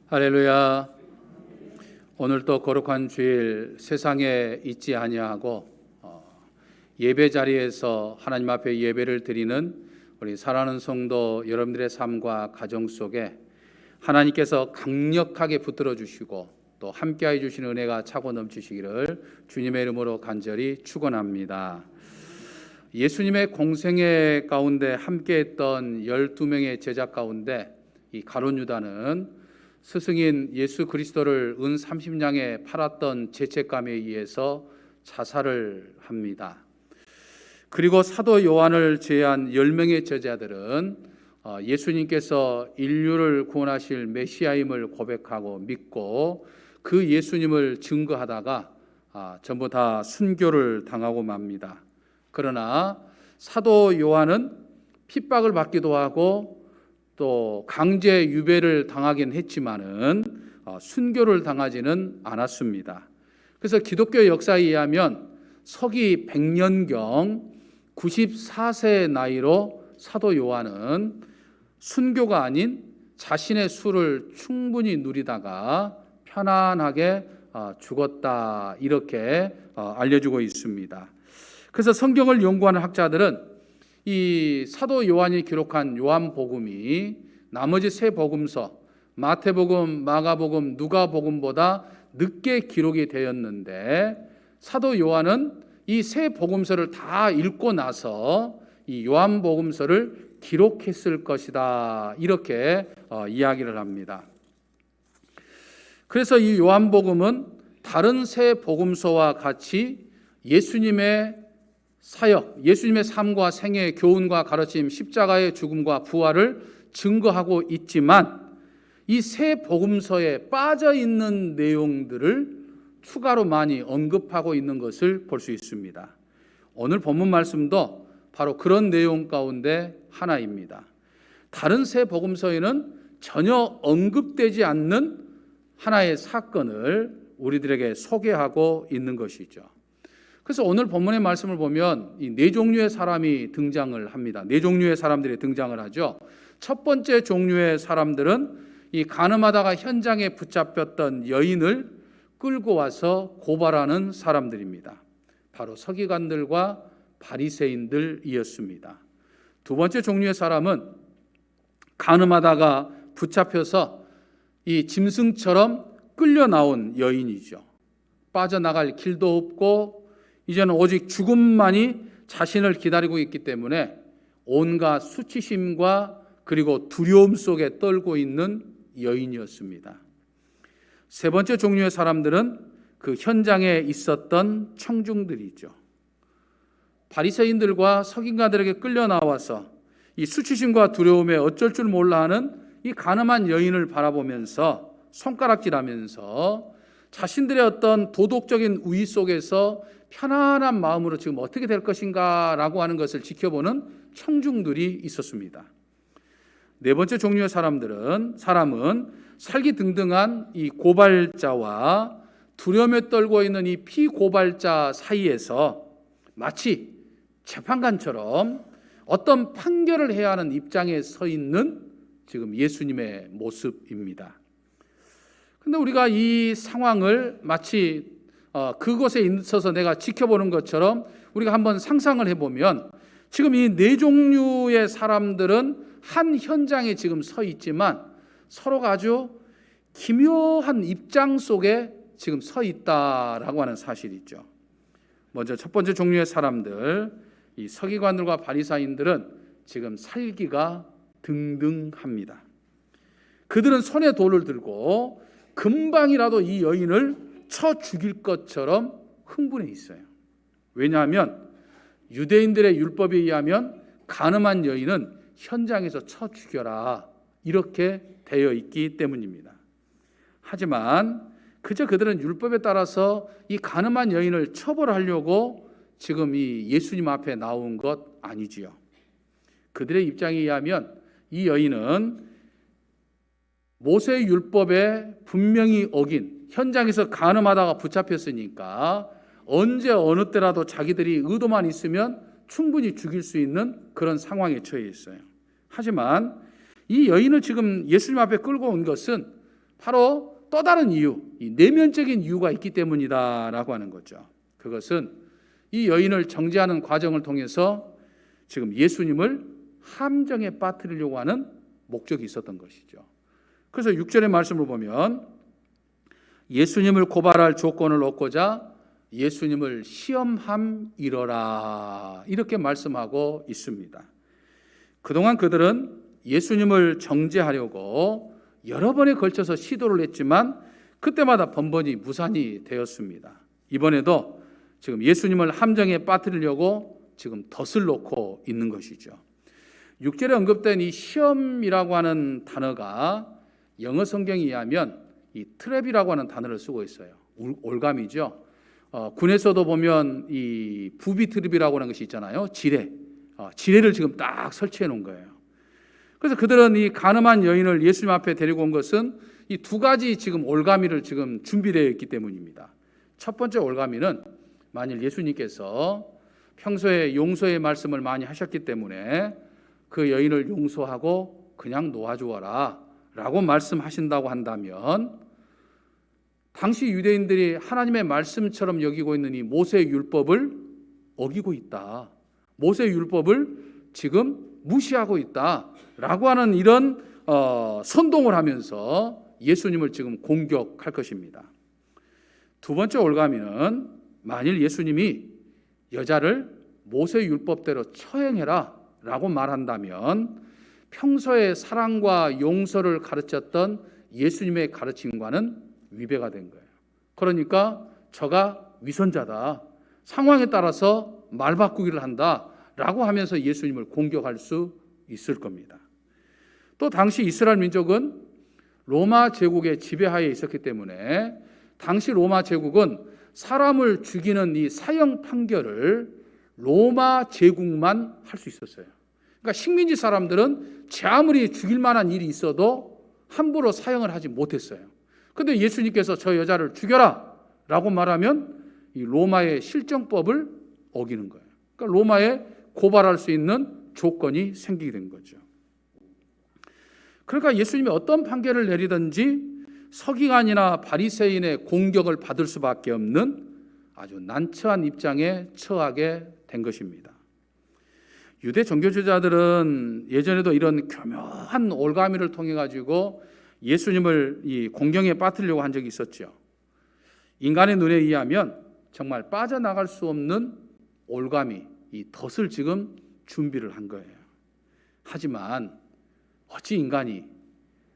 할렐루야. 오늘도 거룩한 주일 세상에 있지 아니하고 예배 자리에서 하나님 앞에 예배를 드리는 우리 사랑하는 성도 여러분들의 삶과 가정 속에 하나님께서 강력하게 붙들어 주시고 또 함께해 주시는 은혜가 차고 넘치시기를 주님의 이름으로 간절히 축원합니다. 예수님의 공생애 가운데 함께했던 12명의 제자 가운데 이 가룟 유다는 스승인 예수 그리스도를 은 30냥에 팔았던 죄책감에 의해서 자살을 합니다. 그리고 사도 요한을 제외한 10명의 제자들은 예수님께서 인류를 구원하실 메시아임을 고백하고 믿고 그 예수님을 증거하다가 전부 다 순교를 당하고 맙니다. 그러나 사도 요한은 핍박을 받기도 하고 또 강제 유배를 당하긴 했지만은 순교를 당하지는 않았습니다. 그래서 기독교 역사에 의하면 서기 100년경 94세의 나이로 사도 요한은 순교가 아닌 자신의 수를 충분히 누리다가 편안하게 죽었다, 이렇게 알려주고 있습니다. 그래서 성경을 연구하는 학자들은 이 사도 요한이 기록한 요한복음이 나머지 세 복음서 마태복음, 마가복음, 누가복음보다 늦게 기록이 되었는데 사도 요한은 이 세 복음서를 다 읽고 나서 이 요한복음서를 기록했을 것이다, 이렇게 이야기를 합니다. 그래서 이 요한복음은 다른 세 복음서와 같이 예수님의 사역, 예수님의 삶과 생애, 교훈과 가르침, 십자가의 죽음과 부활을 증거하고 있지만 이 세 복음서에 빠져 있는 내용들을 추가로 많이 언급하고 있는 것을 볼 수 있습니다. 오늘 본문 말씀도 바로 그런 내용 가운데 하나입니다. 다른 세 복음서에는 전혀 언급되지 않는 하나의 사건을 우리들에게 소개하고 있는 것이죠. 그래서 오늘 본문의 말씀을 보면 이 네 종류의 사람이 등장을 합니다. 네 종류의 사람들이 등장을 하죠. 첫 번째 종류의 사람들은 이 간음하다가 현장에 붙잡혔던 여인을 끌고 와서 고발하는 사람들입니다. 바로 서기관들과 바리새인들이었습니다. 두 번째 종류의 사람은 간음하다가 붙잡혀서 이 짐승처럼 끌려 나온 여인이죠. 빠져나갈 길도 없고 이제는 오직 죽음만이 자신을 기다리고 있기 때문에 온갖 수치심과 그리고 두려움 속에 떨고 있는 여인이었습니다. 세 번째 종류의 사람들은 그 현장에 있었던 청중들이죠. 바리새인들과 서기관들에게 끌려 나와서 이 수치심과 두려움에 어쩔 줄 몰라 하는 이 간음한 여인을 바라보면서 손가락질하면서 자신들의 어떤 도덕적인 우위 속에서 편안한 마음으로 지금 어떻게 될 것인가 라고 하는 것을 지켜보는 청중들이 있었습니다. 네 번째 종류의 사람은 살기등등한 이 고발자와 두려움에 떨고 있는 이 피고발자 사이에서 마치 재판관처럼 어떤 판결을 해야 하는 입장에 서 있는 지금 예수님의 모습입니다. 근데 우리가 이 상황을 마치 그곳에 있어서 내가 지켜보는 것처럼 우리가 한번 상상을 해보면 지금 이 네 종류의 사람들은 한 현장에 지금 서 있지만 서로가 아주 기묘한 입장 속에 지금 서 있다라고 하는 사실이죠. 먼저 첫 번째 종류의 사람들, 이 서기관들과 바리새인들은 지금 살기가 등등합니다. 그들은 손에 돌을 들고 금방이라도 이 여인을 쳐 죽일 것처럼 흥분해 있어요. 왜냐하면 유대인들의 율법에 의하면 간음한 여인은 현장에서 쳐 죽여라, 이렇게 되어 있기 때문입니다. 하지만 그저 그들은 율법에 따라서 이 간음한 여인을 처벌하려고 지금 이 예수님 앞에 나온 것 아니지요. 그들의 입장에 의하면 이 여인은 모세 율법에 분명히 어긴, 현장에서 간음하다가 붙잡혔으니까 언제 어느 때라도 자기들이 의도만 있으면 충분히 죽일 수 있는 그런 상황에 처해 있어요. 하지만 이 여인을 지금 예수님 앞에 끌고 온 것은 바로 또 다른 이유, 이 내면적인 이유가 있기 때문이다라고 하는 거죠. 그것은 이 여인을 정죄하는 과정을 통해서 지금 예수님을 함정에 빠뜨리려고 하는 목적이 있었던 것이죠. 그래서 6절의 말씀을 보면 예수님을 고발할 조건을 얻고자 예수님을 시험함이러라 이렇게 말씀하고 있습니다. 그동안 그들은 예수님을 정죄하려고 여러 번에 걸쳐서 시도를 했지만 그때마다 번번이 무산이 되었습니다. 이번에도 지금 예수님을 함정에 빠뜨리려고 지금 덫을 놓고 있는 것이죠. 6절에 언급된 이 시험이라고 하는 단어가 영어 성경에 의하면 이 트랩이라고 하는 단어를 쓰고 있어요. 올감이죠. 군에서도 보면 이 부비 트랩이라고 하는 것이 있잖아요. 지뢰를 지금 딱 설치해 놓은 거예요. 그래서 그들은 이 간음한 여인을 예수님 앞에 데리고 온 것은 이 두 가지 지금 올가미를 지금 준비되어 있기 때문입니다. 첫 번째 올가미는 만일 예수님께서 평소에 용서의 말씀을 많이 하셨기 때문에 그 여인을 용서하고 그냥 놓아주어라 라고 말씀하신다고 한다면 당시 유대인들이 하나님의 말씀처럼 여기고 있는 이 모세의 율법을 어기고 있다. 모세의 율법을 지금 무시하고 있다라고 하는 이런 선동을 하면서 예수님을 지금 공격할 것입니다. 두 번째 올가미는 만일 예수님이 여자를 모세의 율법대로 처형해라 라고 말한다면 평소에 사랑과 용서를 가르쳤던 예수님의 가르침과는 위배가 된 거예요. 그러니까 저가 위선자다. 상황에 따라서 말 바꾸기를 한다라고 하면서 예수님을 공격할 수 있을 겁니다. 또 당시 이스라엘 민족은 로마 제국의 지배하에 있었기 때문에 당시 로마 제국은 사람을 죽이는 이 사형 판결을 로마 제국만 할 수 있었어요. 그러니까 식민지 사람들은 제 아무리 죽일 만한 일이 있어도 함부로 사형을 하지 못했어요. 그런데 예수님께서 저 여자를 죽여라 라고 말하면 이 로마의 실정법을 어기는 거예요. 그러니까 로마에 고발할 수 있는 조건이 생기게 된 거죠. 그러니까 예수님이 어떤 판결을 내리든지 서기관이나 바리새인의 공격을 받을 수밖에 없는 아주 난처한 입장에 처하게 된 것입니다. 유대 종교주의자들은 예전에도 이런 교묘한 올가미를 통해 가지고 예수님을 이 공경에 빠뜨리려고 한 적이 있었죠. 인간의 눈에 의하면 정말 빠져나갈 수 없는 올가미, 이 덫을 지금 준비를 한 거예요. 하지만 어찌 인간이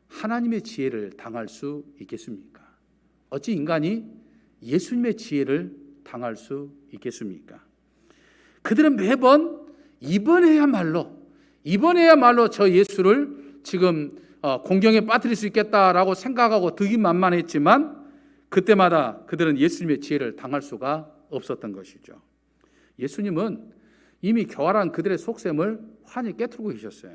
하나님의 지혜를 당할 수 있겠습니까? 어찌 인간이 예수님의 지혜를 당할 수 있겠습니까? 그들은 매번 이번에야말로 저 예수를 지금 공경에 빠뜨릴 수 있겠다라고 생각하고 득이만만했지만 그때마다 그들은 예수님의 지혜를 당할 수가 없었던 것이죠. 예수님은 이미 교활한 그들의 속셈을 환히 깨트리고 계셨어요.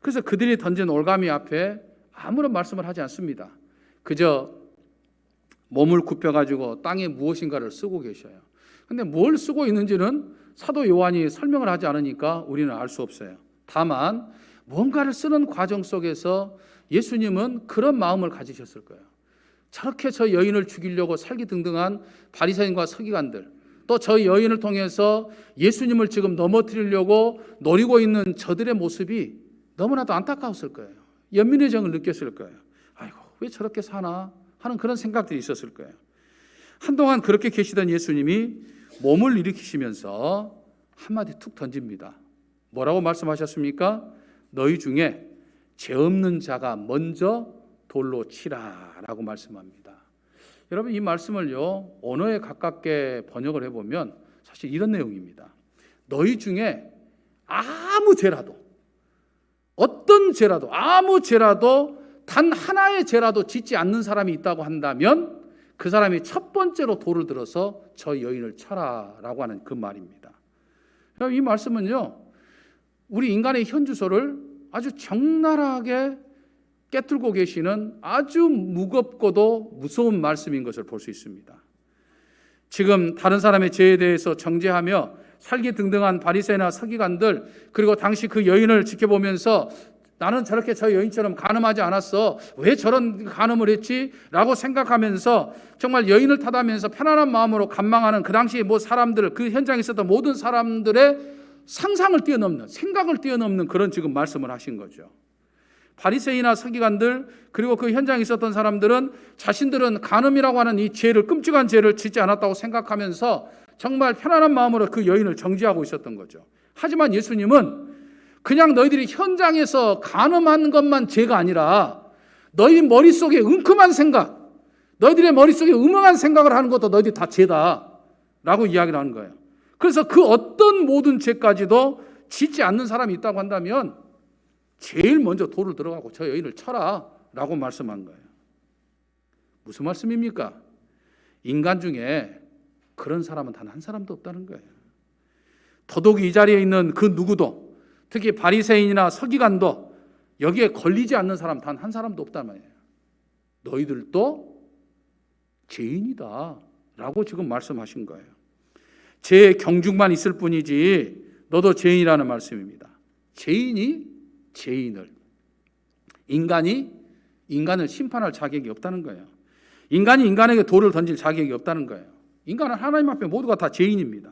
그래서 그들이 던진 올가미 앞에 아무런 말씀을 하지 않습니다. 그저 몸을 굽혀가지고 땅에 무엇인가를 쓰고 계셔요. 근데 뭘 쓰고 있는지는 사도 요한이 설명을 하지 않으니까 우리는 알 수 없어요. 다만 뭔가를 쓰는 과정 속에서 예수님은 그런 마음을 가지셨을 거예요. 저렇게 저 여인을 죽이려고 살기등등한 바리새인과 서기관들, 또 저 여인을 통해서 예수님을 지금 넘어뜨리려고 노리고 있는 저들의 모습이 너무나도 안타까웠을 거예요. 연민의 정을 느꼈을 거예요. 아이고, 왜 저렇게 사나 하는 그런 생각들이 있었을 거예요. 한동안 그렇게 계시던 예수님이 몸을 일으키시면서 한마디 툭 던집니다. 뭐라고 말씀하셨습니까? 너희 중에 죄 없는 자가 먼저 돌로 치라 라고 말씀합니다. 여러분, 이 말씀을요 언어에 가깝게 번역을 해보면 사실 이런 내용입니다. 너희 중에 아무 죄라도, 어떤 죄라도, 아무 죄라도, 단 하나의 죄라도 짓지 않는 사람이 있다고 한다면 그 사람이 첫 번째로 돌을 들어서 저 여인을 쳐라 라고 하는 그 말입니다. 이 말씀은요 우리 인간의 현주소를 아주 적나라하게 깨뚫고 계시는 아주 무겁고도 무서운 말씀인 것을 볼 수 있습니다. 지금 다른 사람의 죄에 대해서 정죄하며 살기등등한 바리새나 서기관들, 그리고 당시 그 여인을 지켜보면서 나는 저렇게 저 여인처럼 간음하지 않았어. 왜 저런 간음을 했지? 라고 생각하면서 정말 여인을 탓하면서 편안한 마음으로 간망하는 그 당시에 뭐 사람들, 그 현장에 있었던 모든 사람들의 상상을 뛰어넘는, 생각을 뛰어넘는 그런 지금 말씀을 하신 거죠. 바리새인이나 서기관들 그리고 그 현장에 있었던 사람들은 자신들은 간음이라고 하는 이 죄를, 끔찍한 죄를 짓지 않았다고 생각하면서 정말 편안한 마음으로 그 여인을 정죄하고 있었던 거죠. 하지만 예수님은 그냥 너희들이 현장에서 간음한 것만 죄가 아니라 너희 머릿속에 은큼한 생각, 너희들의 머릿속에 음흉한 생각을 하는 것도 너희들이 다 죄다 라고 이야기를 하는 거예요. 그래서 그 어떤 모든 죄까지도 짓지 않는 사람이 있다고 한다면 제일 먼저 돌을 들어가고 저 여인을 쳐라 라고 말씀한 거예요. 무슨 말씀입니까? 인간 중에 그런 사람은 단 한 사람도 없다는 거예요. 더더욱이 이 자리에 있는 그 누구도, 특히 바리새인이나 서기관도 여기에 걸리지 않는 사람 단 한 사람도 없단 말이에요. 너희들도 죄인이다 라고 지금 말씀하신 거예요. 죄의 경중만 있을 뿐이지 너도 죄인이라는 말씀입니다. 죄인이 죄인을, 인간이 인간을 심판할 자격이 없다는 거예요. 인간이 인간에게 돌을 던질 자격이 없다는 거예요. 인간은 하나님 앞에 모두가 다 죄인입니다.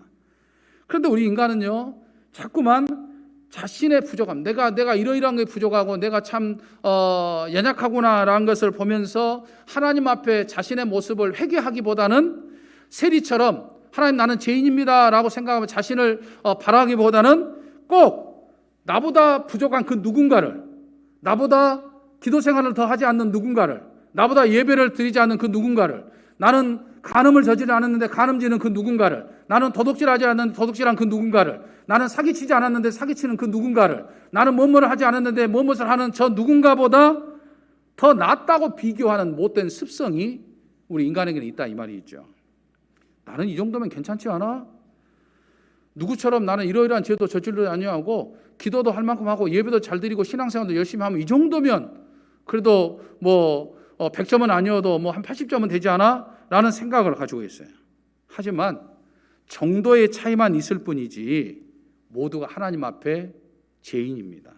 그런데 우리 인간은요, 자꾸만 자신의 부족함, 내가 이러이러한 게 부족하고 내가 참 연약하구나라는 것을 보면서 하나님 앞에 자신의 모습을 회개하기보다는 세리처럼 하나님 나는 죄인입니다 라고 생각하면 자신을 바라기보다는 꼭 나보다 부족한 그 누군가를, 나보다 기도 생활을 더 하지 않는 누군가를, 나보다 예배를 드리지 않는 그 누군가를, 나는 간음을 저지르지 않았는데 간음지는 그 누군가를, 나는 도둑질하지 않았는데 도둑질한 그 누군가를, 나는 사기치지 않았는데 사기치는 그 누군가를, 나는 뭐뭐를 하지 않았는데 뭐뭇을 하는 저 누군가보다 더 낫다고 비교하는 못된 습성이 우리 인간에게는 있다 이 말이죠. 나는 이 정도면 괜찮지 않아? 누구처럼 나는 이러이러한 죄도 저질러지 아니하고 기도도 할 만큼 하고 예배도 잘 드리고 신앙생활도 열심히 하면 이 정도면 그래도 뭐 100점은 아니어도 뭐 한 80점은 되지 않아? 라는 생각을 가지고 있어요. 하지만 정도의 차이만 있을 뿐이지 모두가 하나님 앞에 죄인입니다.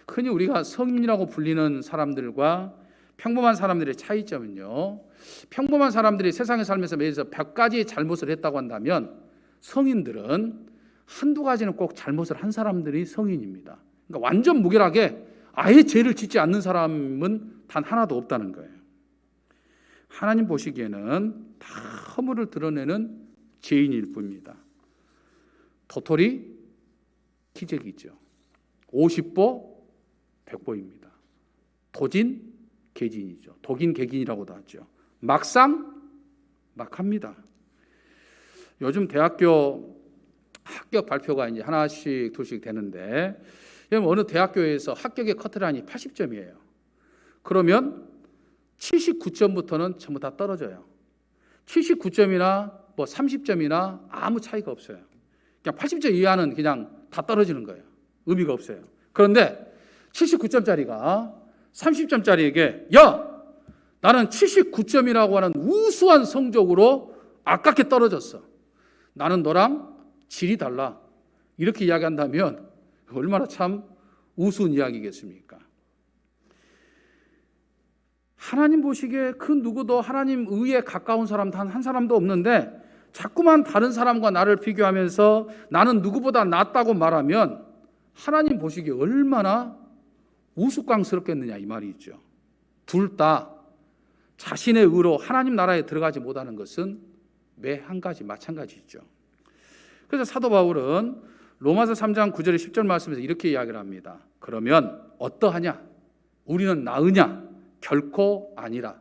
흔히 우리가 성인이라고 불리는 사람들과 평범한 사람들의 차이점은요, 평범한 사람들이 세상에 살면서 매일 100가지의 잘못을 했다고 한다면 성인들은 한두 가지는 꼭 잘못을 한 사람들이 성인입니다. 그러니까 완전 무결하게 아예 죄를 짓지 않는 사람은 단 하나도 없다는 거예요. 하나님 보시기에는 다 허물을 드러내는 죄인일 뿐입니다. 도토리 기적이죠. 50보 100보입니다. 도진 개진이죠. 독인 개긴이라고도 하죠. 막상 막합니다. 요즘 대학교 합격 발표가 이제 하나씩 둘씩 되는데, 어느 대학교에서 합격의 커트라인이 80점이에요. 그러면 79점부터는 전부 다 떨어져요. 79점이나 뭐 30점이나 아무 차이가 없어요. 그냥 80점 이하는 그냥 다 떨어지는 거예요. 의미가 없어요. 그런데 79점짜리가 30점짜리에게 야, 나는 79점이라고 하는 우수한 성적으로 아깝게 떨어졌어. 나는 너랑 질이 달라. 이렇게 이야기한다면 얼마나 참 우스운 이야기겠습니까? 하나님 보시기에 그 누구도 하나님 의에 가까운 사람 단 한 사람도 없는데 자꾸만 다른 사람과 나를 비교하면서 나는 누구보다 낫다고 말하면 하나님 보시기에 얼마나 우스꽝스럽겠느냐 이 말이 있죠. 둘 다 자신의 의로 하나님 나라에 들어가지 못하는 것은 매 한 가지 마찬가지죠. 그래서 사도 바울은 로마서 3장 9절 10절 말씀에서 이렇게 이야기를 합니다. 그러면 어떠하냐? 우리는 나으냐? 결코 아니라.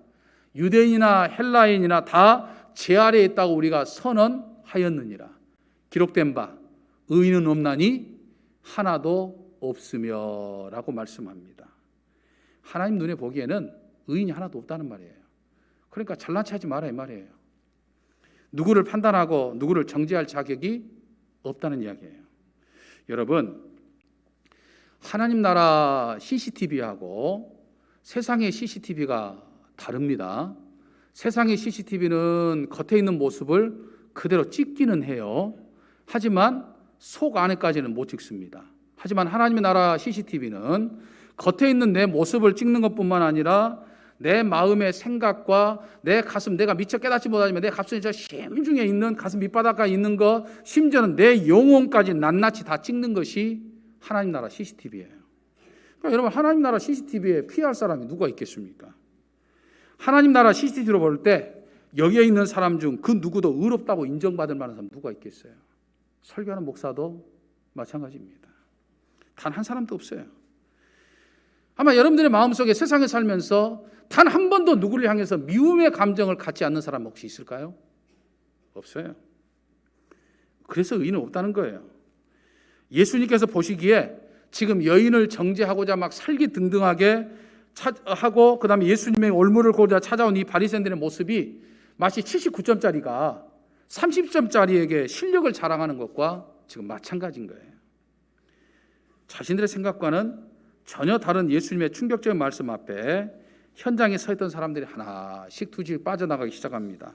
유대인이나 헬라인이나 다 제 아래에 있다고 우리가 선언하였느니라. 기록된 바 의인은 없나니 하나도 없으며 라고 말씀합니다. 하나님 눈에 보기에는 의인이 하나도 없다는 말이에요. 그러니까 잘난 체하지 마라 이 말이에요. 누구를 판단하고 누구를 정죄할 자격이 없다는 이야기예요. 여러분, 하나님 나라 CCTV하고 세상의 CCTV가 다릅니다. 세상의 CCTV는 겉에 있는 모습을 그대로 찍기는 해요. 하지만 속 안에까지는 못 찍습니다. 하지만 하나님의 나라 CCTV는 겉에 있는 내 모습을 찍는 것뿐만 아니라 내 마음의 생각과 내 가슴, 내가 미처 깨닫지 못하지만 내 가슴 저 심중에 있는 가슴 밑바닥에 있는 것, 심지어는 내 영혼까지 낱낱이 다 찍는 것이 하나님 나라 CCTV예요. 그러니까 여러분, 하나님 나라 CCTV에 피할 사람이 누가 있겠습니까? 하나님 나라 CCTV로 볼 때 여기에 있는 사람 중 그 누구도 의롭다고 인정받을 만한 사람 누가 있겠어요? 설교하는 목사도 마찬가지입니다. 단 한 사람도 없어요. 아마 여러분들의 마음속에 세상에 살면서 단 한 번도 누구를 향해서 미움의 감정을 갖지 않는 사람 혹시 있을까요? 없어요. 그래서 의인은 없다는 거예요. 예수님께서 보시기에 지금 여인을 정죄하고자 막 살기등등하게 하고 그다음에 예수님의 올무를 고자 찾아온 이 바리새인들의 모습이 마치 79점짜리가 30점짜리에게 실력을 자랑하는 것과 지금 마찬가지인 거예요. 자신들의 생각과는 전혀 다른 예수님의 충격적인 말씀 앞에 현장에 서 있던 사람들이 하나씩 두씩 빠져나가기 시작합니다.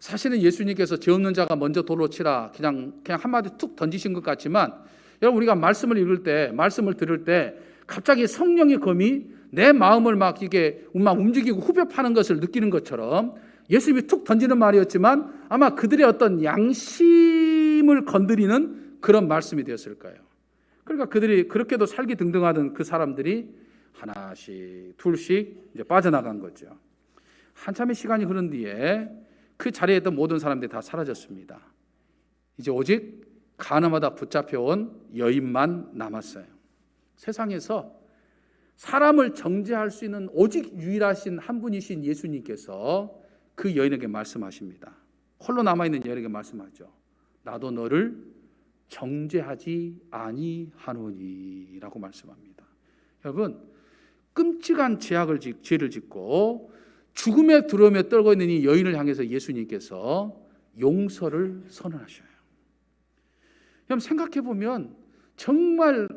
사실은 예수님께서 죄 없는 자가 먼저 돌로 치라 그냥 한마디 툭 던지신 것 같지만, 여러분, 우리가 말씀을 읽을 때, 말씀을 들을 때 갑자기 성령의 검이 내 마음을 막 이게 막 움직이고 후벼 파는 것을 느끼는 것처럼 예수님이 툭 던지는 말이었지만 아마 그들의 어떤 양심을 건드리는 그런 말씀이 되었을 거예요. 그러니까 그들이 그렇게도 살기등등하던 그 사람들이 하나씩 둘씩 이제 빠져나간 거죠. 한참의 시간이 흐른 뒤에 그 자리에 있던 모든 사람들이 다 사라졌습니다. 이제 오직 가늠하다 붙잡혀온 여인만 남았어요. 세상에서 사람을 정죄할 수 있는 오직 유일하신 한 분이신 예수님께서 그 여인에게 말씀하십니다. 홀로 남아있는 여인에게 말씀하죠. 나도 너를 정죄하지 아니하노니 라고 말씀합니다. 여러분, 끔찍한 죄를 짓고 죽음의 두려움에 떨고 있는 이 여인을 향해서 예수님께서 용서를 선언하셔요. 여러분, 생각해보면 정말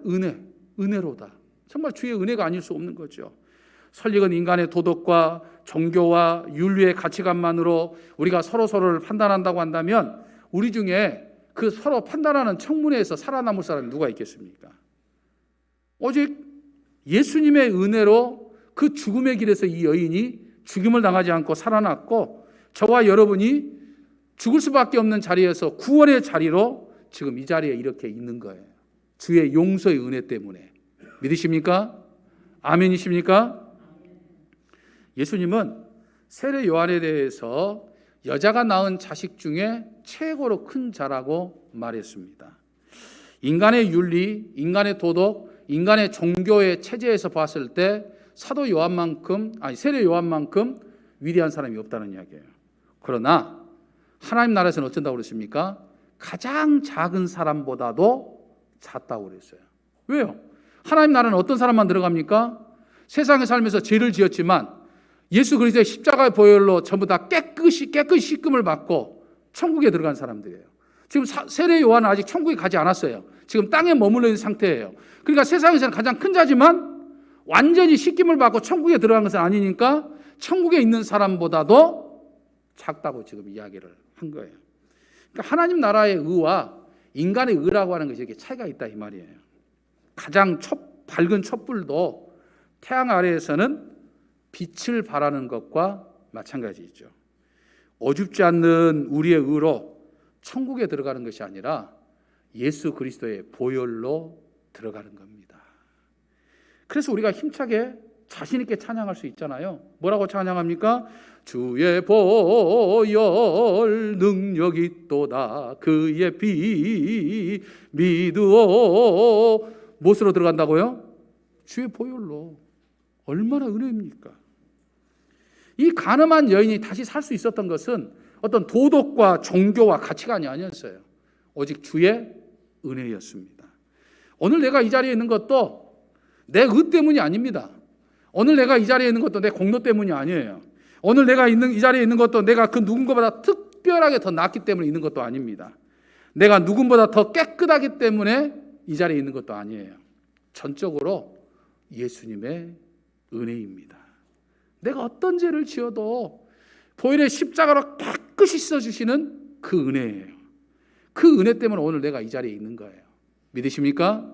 은혜로다. 정말 주의 은혜가 아닐 수 없는 거죠. 설익은 인간의 도덕과 종교와 윤리의 가치관만으로 우리가 서로를 판단한다고 한다면 우리 중에 그 서로 판단하는 청문회에서 살아남을 사람이 누가 있겠습니까? 오직 예수님의 은혜로 그 죽음의 길에서 이 여인이 죽임을 당하지 않고 살아났고, 저와 여러분이 죽을 수밖에 없는 자리에서 구원의 자리로 지금 이 자리에 이렇게 있는 거예요. 주의 용서의 은혜 때문에. 믿으십니까? 아멘이십니까? 예수님은 세례 요한에 대해서 여자가 낳은 자식 중에 최고로 큰 자라고 말했습니다. 인간의 윤리, 인간의 도덕, 인간의 종교의 체제에서 봤을 때 세례 요한만큼 위대한 사람이 없다는 이야기예요. 그러나 하나님 나라에서는 어쩐다고 그랬습니까? 가장 작은 사람보다도 작다고 그랬어요. 왜요? 하나님 나라는 어떤 사람만 들어갑니까? 세상에 살면서 죄를 지었지만 예수 그리스도의 십자가의 보혈로 전부 다 깨끗이 씻김을 받고 천국에 들어간 사람들이에요. 지금 세례 요한은 아직 천국에 가지 않았어요. 지금 땅에 머물러 있는 상태예요. 그러니까 세상에서는 가장 큰 자지만 완전히 씻김을 받고 천국에 들어간 것은 아니니까 천국에 있는 사람보다도 작다고 지금 이야기를 한 거예요. 그러니까 하나님 나라의 의와 인간의 의라고 하는 것이 이렇게 차이가 있다 이 말이에요. 가장 밝은 촛불도 태양 아래에서는 빛을 발하는 것과 마찬가지죠. 어줍지 않는 우리의 의로 천국에 들어가는 것이 아니라 예수 그리스도의 보혈로 들어가는 겁니다. 그래서 우리가 힘차게 자신 있게 찬양할 수 있잖아요. 뭐라고 찬양합니까? 주의 보혈 능력이 있도다. 그의 피 믿으오. 무엇으로 들어간다고요? 주의 보혈로. 얼마나 은혜입니까? 이 가늠한 여인이 다시 살 수 있었던 것은 어떤 도덕과 종교와 가치관이 아니었어요. 오직 주의 은혜였습니다. 오늘 내가 이 자리에 있는 것도 내 의 때문이 아닙니다. 오늘 내가 이 자리에 있는 것도 내 공로 때문이 아니에요. 오늘 내가 이 자리에 있는 것도 내가 그 누군가보다 특별하게 더 낫기 때문에 있는 것도 아닙니다. 내가 누군보다 더 깨끗하기 때문에 이 자리에 있는 것도 아니에요. 전적으로 예수님의 은혜입니다. 내가 어떤 죄를 지어도 보혈의 십자가로 깨끗이 씻어주시는 그 은혜예요. 그 은혜 때문에 오늘 내가 이 자리에 있는 거예요. 믿으십니까?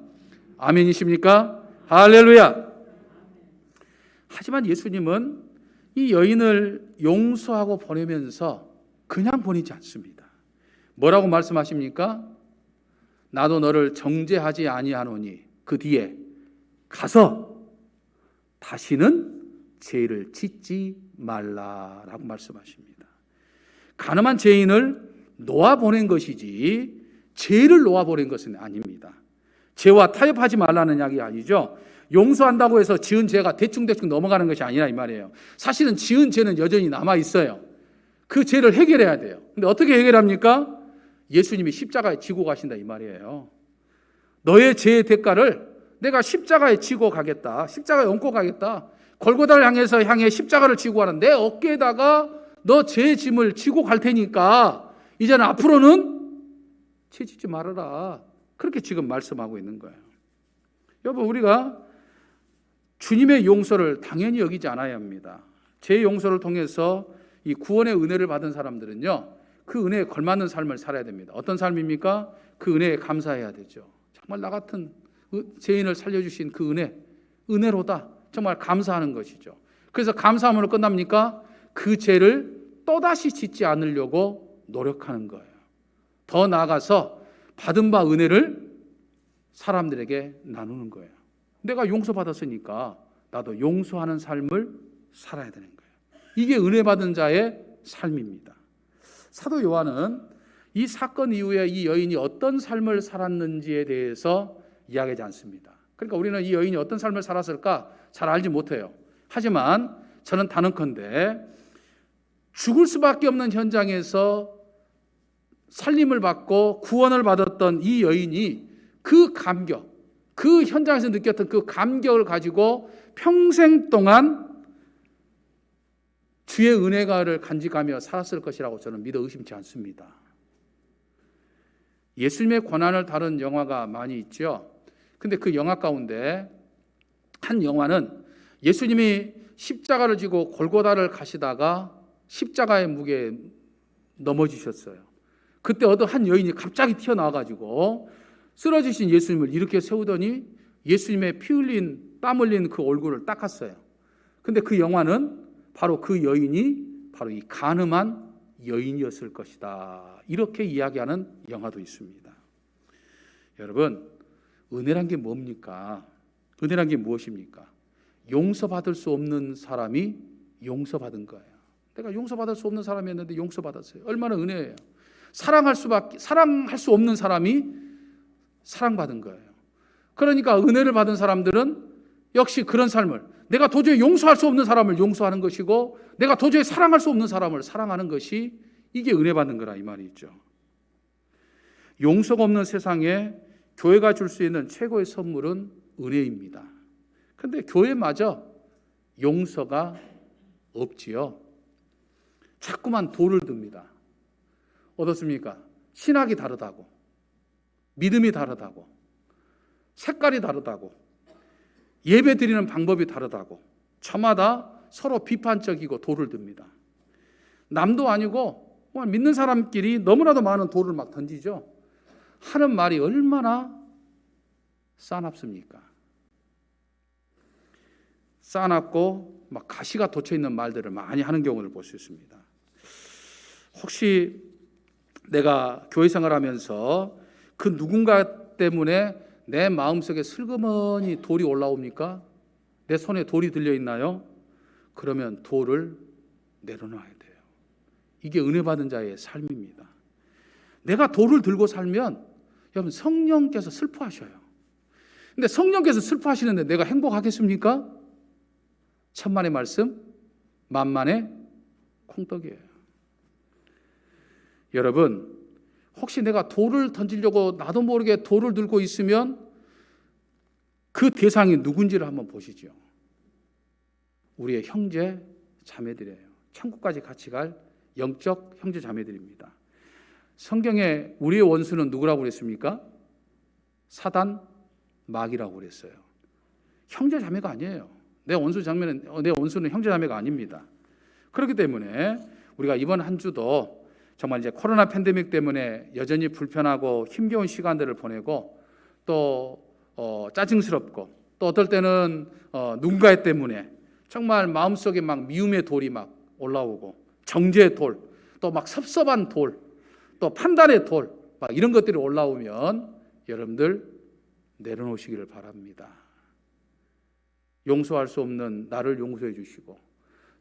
아멘이십니까? 할렐루야. 하지만 예수님은 이 여인을 용서하고 보내면서 그냥 보내지 않습니다. 뭐라고 말씀하십니까? 나도 너를 정죄하지 아니하노니 그 뒤에 가서 다시는 죄를 짓지 말라라고 말씀하십니다. 가늠한 죄인을 놓아보낸 것이지 죄를 놓아보낸 것은 아닙니다. 죄와 타협하지 말라는 이야기 아니죠. 용서한다고 해서 지은 죄가 대충대충 넘어가는 것이 아니라 이 말이에요. 사실은 지은 죄는 여전히 남아있어요. 그 죄를 해결해야 돼요. 근데 어떻게 해결합니까? 예수님이 십자가에 지고 가신다 이 말이에요. 너의 죄의 대가를 내가 십자가에 지고 가겠다. 십자가에 얹고 가겠다. 골고다를 향해 십자가를 지고 가는 내 어깨에다가 너 죄의 짐을 지고 갈 테니까 이제는 앞으로는 죄 짓지 말아라. 그렇게 지금 말씀하고 있는 거예요. 여러분, 우리가 주님의 용서를 당연히 여기지 않아야 합니다. 제 용서를 통해서 이 구원의 은혜를 받은 사람들은요, 그 은혜에 걸맞는 삶을 살아야 됩니다. 어떤 삶입니까? 그 은혜에 감사해야 되죠. 정말 나 같은 죄인을 살려주신 그 은혜로다. 정말 감사하는 것이죠. 그래서 감사함으로 끝납니까? 그 죄를 또다시 짓지 않으려고 노력하는 거예요. 더 나아가서 받은 바 은혜를 사람들에게 나누는 거예요. 내가 용서받았으니까 나도 용서하는 삶을 살아야 되는 거예요. 이게 은혜 받은 자의 삶입니다. 사도 요한은 이 사건 이후에 이 여인이 어떤 삶을 살았는지에 대해서 이야기하지 않습니다. 그러니까 우리는 이 여인이 어떤 삶을 살았을까 잘 알지 못해요. 하지만 저는 단언컨대 죽을 수밖에 없는 현장에서 살림을 받고 구원을 받았던 이 여인이 그 감격, 그 현장에서 느꼈던 그 감격을 가지고 평생 동안 주의 은혜가를 간직하며 살았을 것이라고 저는 믿어 의심치 않습니다. 예수님의 고난을 다룬 영화가 많이 있죠. 근데 그 영화 가운데 한 영화는 예수님이 십자가를 지고 골고다를 가시다가 십자가의 무게에 넘어지셨어요. 그때 어떤 한 여인이 갑자기 튀어나와가지고 쓰러지신 예수님을 이렇게 세우더니 예수님의 피 흘린, 땀 흘린 그 얼굴을 닦았어요. 근데 그 영화는 바로 그 여인이 바로 이 간음한 여인이었을 것이다. 이렇게 이야기하는 영화도 있습니다. 여러분, 은혜란 게 뭡니까? 은혜란 게 무엇입니까? 용서받을 수 없는 사람이 용서받은 거예요. 내가 용서받을 수 없는 사람이었는데 용서받았어요. 얼마나 은혜예요. 사랑할 수 없는 사람이 사랑받은 거예요. 그러니까 은혜를 받은 사람들은 역시 그런 삶을, 내가 도저히 용서할 수 없는 사람을 용서하는 것이고 내가 도저히 사랑할 수 없는 사람을 사랑하는 것이 이게 은혜 받는 거라 이 말이 있죠. 용서가 없는 세상에 교회가 줄 수 있는 최고의 선물은 은혜입니다. 그런데 교회마저 용서가 없지요. 자꾸만 돌을 듭니다. 어떻습니까? 신학이 다르다고, 믿음이 다르다고, 색깔이 다르다고, 예배 드리는 방법이 다르다고 저마다 서로 비판적이고 돌을 듭니다. 남도 아니고 믿는 사람끼리 너무나도 많은 돌을 막 던지죠. 하는 말이 얼마나 싸납습니까? 싸납고 막 가시가 돋쳐 있는 말들을 많이 하는 경우를 볼 수 있습니다. 혹시 내가 교회 생활하면서 그 누군가 때문에 내 마음속에 슬그머니 돌이 올라옵니까? 내 손에 돌이 들려 있나요? 그러면 돌을 내려놔야 돼요. 이게 은혜 받은 자의 삶입니다. 내가 돌을 들고 살면 여러분 성령께서 슬퍼하셔요. 근데 성령께서 슬퍼하시는데 내가 행복하겠습니까? 천만의 말씀, 만만의 콩떡이에요. 여러분, 혹시 내가 돌을 던지려고 나도 모르게 돌을 들고 있으면 그 대상이 누군지를 한번 보시죠. 우리의 형제 자매들이에요. 천국까지 같이 갈 영적 형제 자매들입니다. 성경에 우리의 원수는 누구라고 그랬습니까? 사단, 마귀라고 그랬어요. 형제 자매가 아니에요. 내 원수는 형제 자매가 아닙니다. 그렇기 때문에 우리가 이번 한 주도 정말 이제 코로나 팬데믹 때문에 여전히 불편하고 힘겨운 시간들을 보내고 또 짜증스럽고 또 어떨 때는 누군가 때문에 정말 마음속에 막 미움의 돌이 막 올라오고 정죄의 돌, 또 막 섭섭한 돌, 또 판단의 돌, 막 이런 것들이 올라오면 여러분들 내려놓으시기를 바랍니다. 용서할 수 없는 나를 용서해 주시고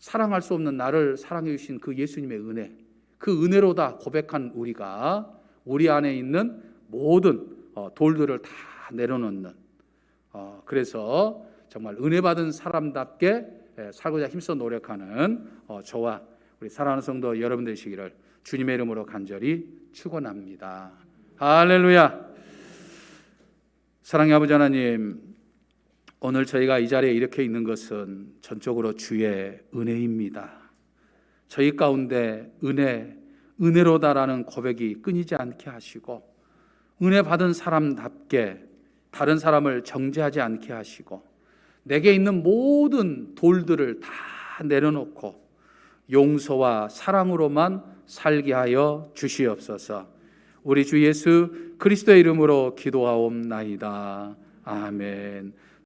사랑할 수 없는 나를 사랑해 주신 그 예수님의 은혜, 그 은혜로다 고백한 우리가 우리 안에 있는 모든 돌들을 다 내려놓는, 그래서 정말 은혜 받은 사람답게 살고자 힘써 노력하는 저와 우리 사랑하는 성도 여러분 되시기를 주님의 이름으로 간절히 축원합니다. 할렐루야. 사랑의 아버지 하나님, 오늘 저희가 이 자리에 이렇게 있는 것은 전적으로 주의 은혜입니다. 저희 가운데 은혜로다라는 고백이 끊이지 않게 하시고 은혜 받은 사람답게 다른 사람을 정죄하지 않게 하시고 내게 있는 모든 돌들을 다 내려놓고 용서와 사랑으로만 살게 하여 주시옵소서. 우리 주 예수 그리스도의 이름으로 기도하옵나이다. 아멘.